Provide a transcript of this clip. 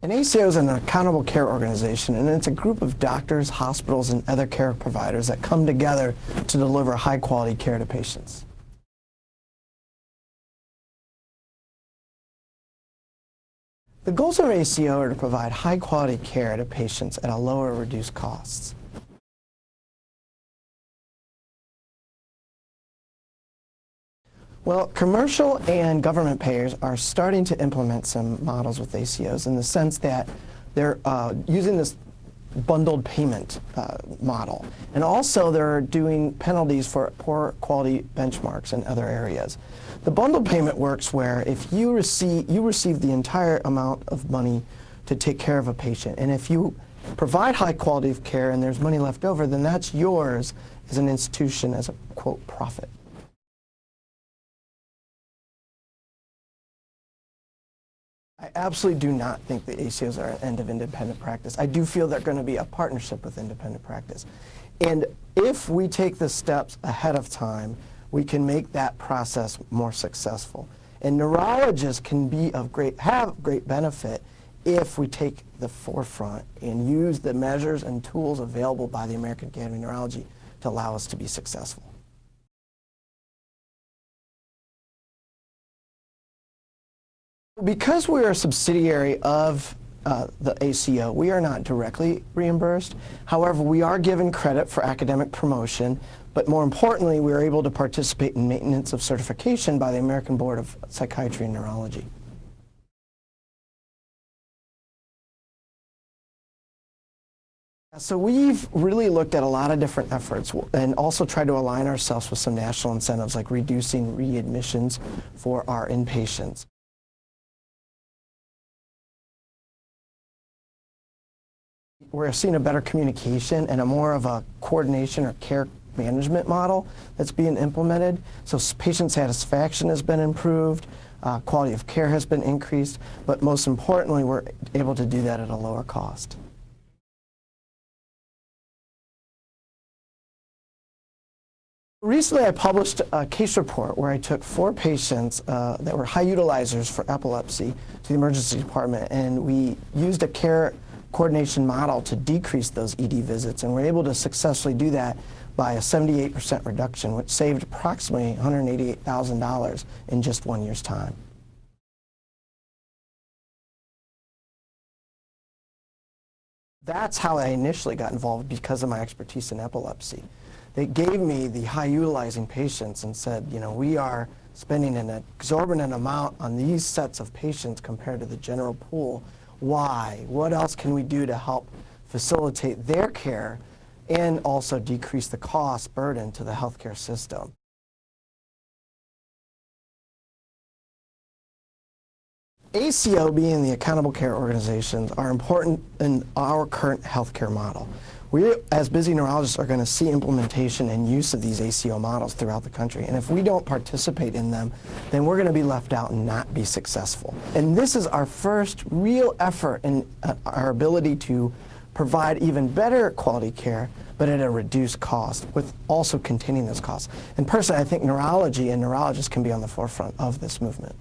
An ACO is an accountable care organization, and it's a group of doctors, hospitals, and other care providers that come together to deliver high-quality care to patients. The goals of ACO are to provide high-quality care to patients at a lower reduced costs. Well, commercial and government payers are starting to implement some models with ACOs in the sense that they're using this bundled payment model. And also they're doing penalties for poor quality benchmarks in other areas. The bundled payment works where if you receive the entire amount of money to take care of a patient, and if you provide high quality of care and there's money left over, then that's yours as an institution as a, quote, profit. I absolutely do not think the ACOs are an end of independent practice. I do feel they're going to be a partnership with independent practice. And if we take the steps ahead of time, we can make that process more successful. And neurologists can have great benefit if we take the forefront and use the measures and tools available by the American Academy of Neurology to allow us to be successful. Because we are a subsidiary of the ACO, we are not directly reimbursed. However, we are given credit for academic promotion, but more importantly, we are able to participate in maintenance of certification by the American Board of Psychiatry and Neurology. So we've really looked at a lot of different efforts and also tried to align ourselves with some national incentives like reducing readmissions for our inpatients. We're seeing a better communication and a more of a coordination or care management model that's being implemented. So patient satisfaction has been improved, quality of care has been increased, but most importantly, we're able to do that at a lower cost. Recently, I published a case report where I took 4 patients that were high utilizers for epilepsy to the emergency department, and we used a care coordination model to decrease those ED visits, and we're able to successfully do that by a 78% reduction, which saved approximately $188,000 in just 1 year's time. That's how I initially got involved because of my expertise in epilepsy. They gave me the high utilizing patients and said, you know, we are spending an exorbitant amount on these sets of patients compared to the general pool. Why? What else can we do to help facilitate their care and also decrease the cost burden to the healthcare system? ACO, being the accountable care organizations, are important in our current healthcare model. We, as busy neurologists, are going to see implementation and use of these ACO models throughout the country. And if we don't participate in them, then we're going to be left out and not be successful. And this is our first real effort in our ability to provide even better quality care, but at a reduced cost, with also containing those costs. And personally, I think neurology and neurologists can be on the forefront of this movement.